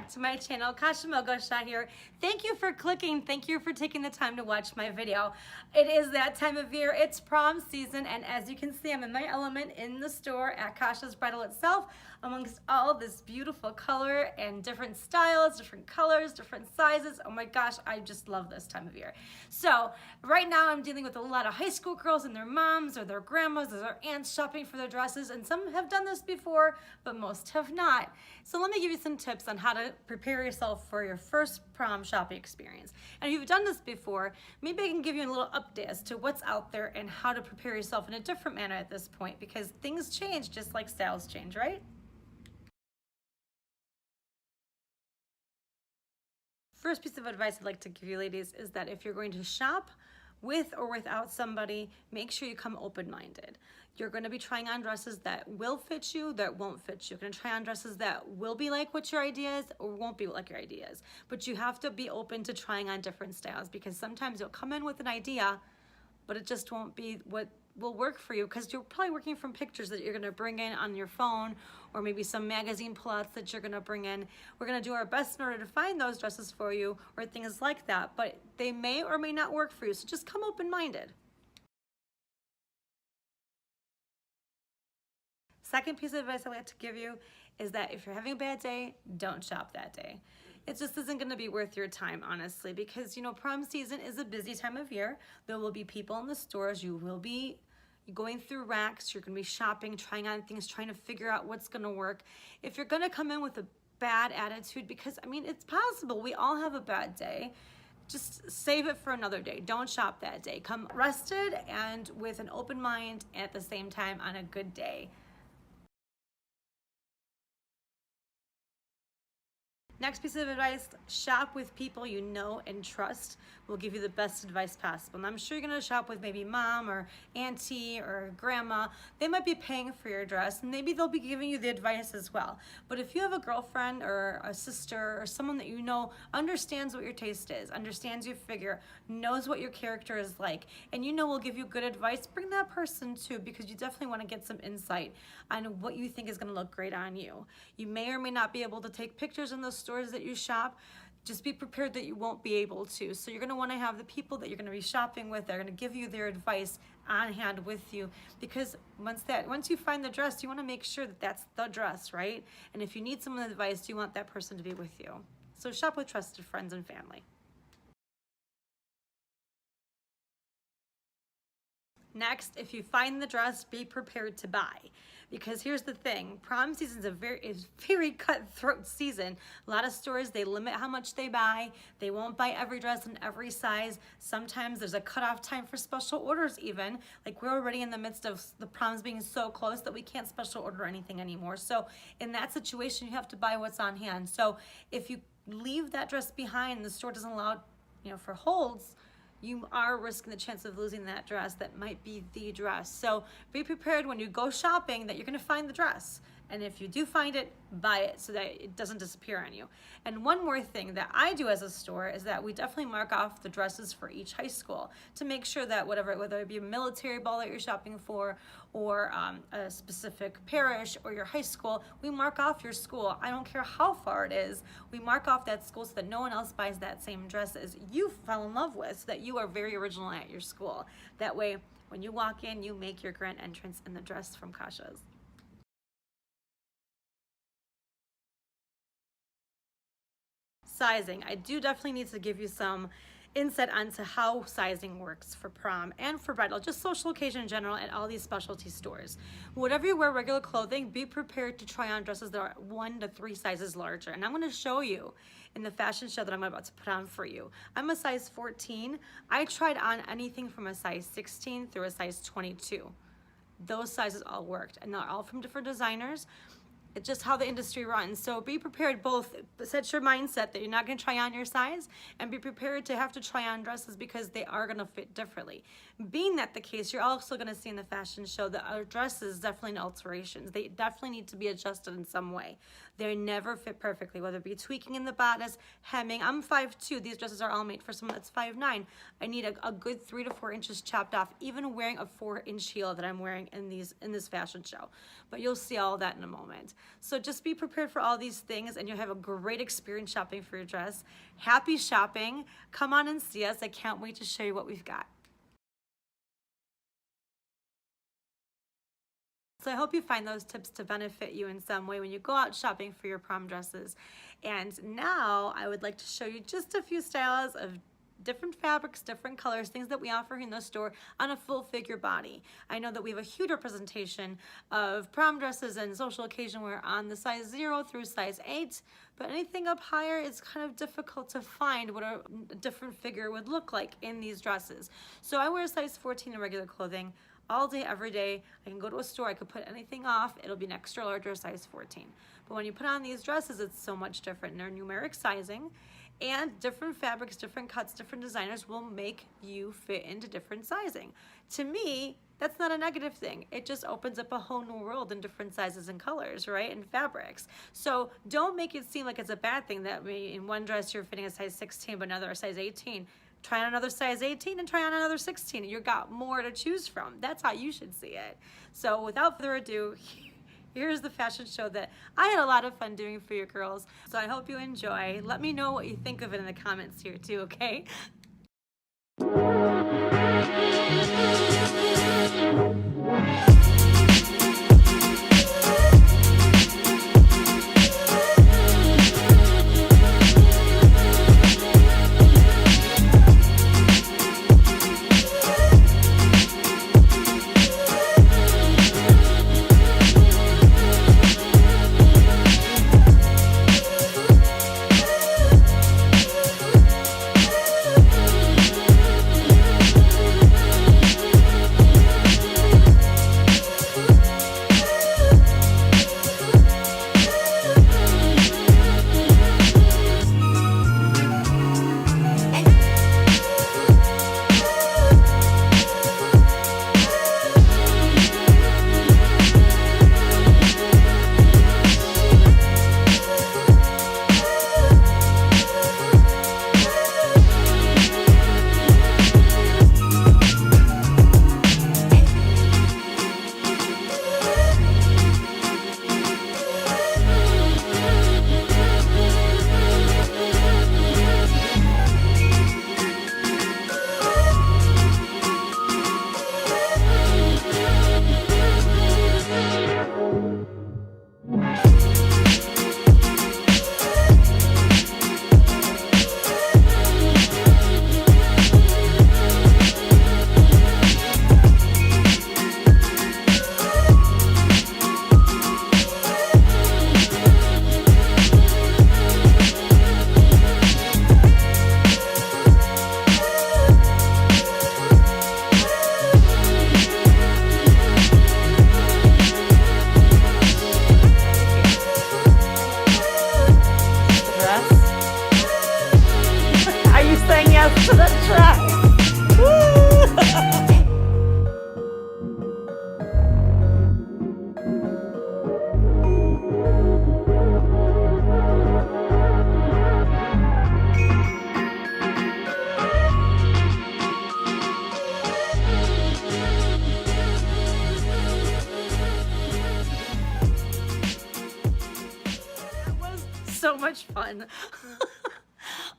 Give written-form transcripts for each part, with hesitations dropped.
back to my channel. Kasia here. Thank you for clicking. Thank you for taking the time to watch my video. It is that time of year. It's prom season, and as you can see, I'm in my element in the store at Kasia's Bridal itself, amongst all this beautiful color and different styles, different colors, different sizes. Oh my gosh, I just love this time of year. So right now I'm dealing with a lot of high school girls and their moms or their grandmas or their aunts shopping for their dresses, and some have done this before, but most have not. So let me give you some tips on how to prepare yourself for your first prom shopping experience. And if you've done this before, maybe I can give you a little update as to what's out there and how to prepare yourself in a different manner at this point, because things change just like styles change, right? First piece of advice I'd like to give you, ladies, is that if you're going to shop with or without somebody, make sure you come open-minded. You're going to be trying on dresses that will fit you, that won't fit you. You're going to try on dresses that will be like what your idea is or won't be like your idea is. But you have to be open to trying on different styles, because sometimes you'll come in with an idea, but it just won't be what will work for you, because you're probably working from pictures that you're going to bring in on your phone, or maybe some magazine plots that you're going to bring in. We're going to do our best in order to find those dresses for you or things like that, but they may or may not work for you, so just come open-minded. Second piece of advice I'd like to give you is that if you're having a bad day, don't shop that day. It just isn't going to be worth your time, honestly, because, you know, prom season is a busy time of year. There will be people in the stores. You will be going through racks. You're going to be shopping, trying on things, trying to figure out what's going to work. If you're going to come in with a bad attitude, because, I mean, it's possible. We all have a bad day. Just save it for another day. Don't shop that day. Come rested and with an open mind, and at the same time on a good day. Next piece of advice, shop with people you know and trust. Will give you the best advice possible. And I'm sure you're gonna shop with maybe mom or auntie or grandma. They might be paying for your dress, and maybe they'll be giving you the advice as well. But if you have a girlfriend or a sister or someone that you know understands what your taste is, understands your figure, knows what your character is like, and you know will give you good advice, bring that person too, because you definitely wanna get some insight on what you think is gonna look great on you. You may or may not be able to take pictures in those stores that you shop. Just be prepared that you won't be able to. So you're gonna wanna have the people that you're gonna be shopping with, they're gonna give you their advice on hand with you, because once you find the dress, you wanna make sure that that's the dress, right? And if you need someone's advice, you want that person to be with you. So shop with trusted friends and family. Next, if you find the dress, be prepared to buy. Because here's the thing, prom season is very cutthroat season. A lot of stores, they limit how much they buy. They won't buy every dress in every size. Sometimes there's a cutoff time for special orders even. Like, we're already in the midst of the proms being so close that we can't special order anything anymore. So in that situation, you have to buy what's on hand. So if you leave that dress behind, the store doesn't allow, you know, for holds, you are risking the chance of losing that dress that might be the dress. So be prepared when you go shopping that you're gonna find the dress. And if you do find it, buy it so that it doesn't disappear on you. And one more thing that I do as a store is that we definitely mark off the dresses for each high school to make sure that whether it be a military ball that you're shopping for, or a specific parish or your high school, we mark off your school. I don't care how far it is, we mark off that school so that no one else buys that same dress as you fell in love with, so that you are very original at your school. That way, when you walk in, you make your grand entrance in the dress from Kasia's. Sizing. I do definitely need to give you some insight onto how sizing works for prom and for bridal, just social occasion in general, at all these specialty stores. Whatever you wear regular clothing, be prepared to try on dresses that are 1 to 3 sizes larger. And I'm going to show you in the fashion show that I'm about to put on for you. I'm a size 14. I tried on anything from a size 16 through a size 22. Those sizes all worked, and they're all from different designers. It's just how the industry runs. So be prepared, both set your mindset that you're not gonna try on your size, and be prepared to have to try on dresses because they are gonna fit differently. Being that the case, you're also gonna see in the fashion show that our dresses definitely need alterations. They definitely need to be adjusted in some way. They never fit perfectly, whether it be tweaking in the bodice, hemming. I'm 5'2", these dresses are all made for someone that's 5'9". I need a good 3 to 4 inches chopped off, even wearing a 4-inch heel that I'm wearing in this fashion show. But you'll see all that in a moment. So just be prepared for all these things and you'll have a great experience shopping for your dress. Happy shopping. Come on and see us. I can't wait to show you what we've got. So I hope you find those tips to benefit you in some way when you go out shopping for your prom dresses. And now I would like to show you just a few styles of different fabrics, different colors, things that we offer in the store on a full figure body. I know that we have a huge representation of prom dresses and social occasion wear on the size 0 through size 8, but anything up higher is kind of difficult to find what a different figure would look like in these dresses. So I wear a size 14 in regular clothing all day, every day. I can go to a store, I could put anything off, it'll be an extra large or size 14. But when you put on these dresses, it's so much different. They're numeric sizing, and different fabrics, different cuts, different designers will make you fit into different sizing. To me, that's not a negative thing. It just opens up a whole new world in different sizes and colors, right? And fabrics. So don't make it seem like it's a bad thing that in one dress you're fitting a size 16, but another a size 18. Try on another size 18 and try on another 16. You've got more to choose from. That's how you should see it. So without further ado, here's the fashion show that I had a lot of fun doing for your girls. So I hope you enjoy. Let me know what you think of it in the comments here too, okay? To the track. That was so much fun.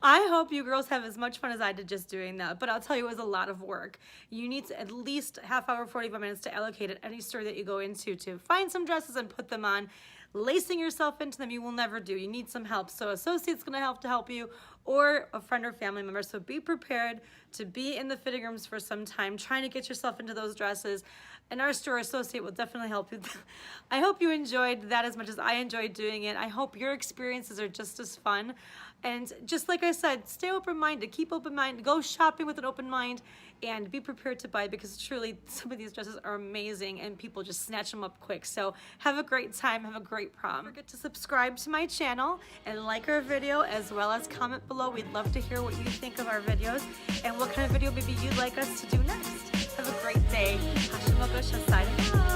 I hope you girls have as much fun as I did just doing that, but I'll tell you, it was a lot of work. You need to at least half hour, 45 minutes to allocate at any store that you go into to find some dresses and put them on. Lacing yourself into them, you will never do. You need some help. So associate's gonna have to help you, or a friend or family member. So be prepared to be in the fitting rooms for some time, trying to get yourself into those dresses. And our store associate will definitely help you. I hope you enjoyed that as much as I enjoyed doing it. I hope your experiences are just as fun. And just like I said, stay open-minded, keep open-minded, go shopping with an open mind, and be prepared to buy, because truly some of these dresses are amazing and people just snatch them up quick. So have a great time, have a great prom. Don't forget to subscribe to my channel and like our video, as well as comment below. We'd love to hear what you think of our videos and what kind of video maybe you'd like us to do next. Have a great day. Hashimoto signing out.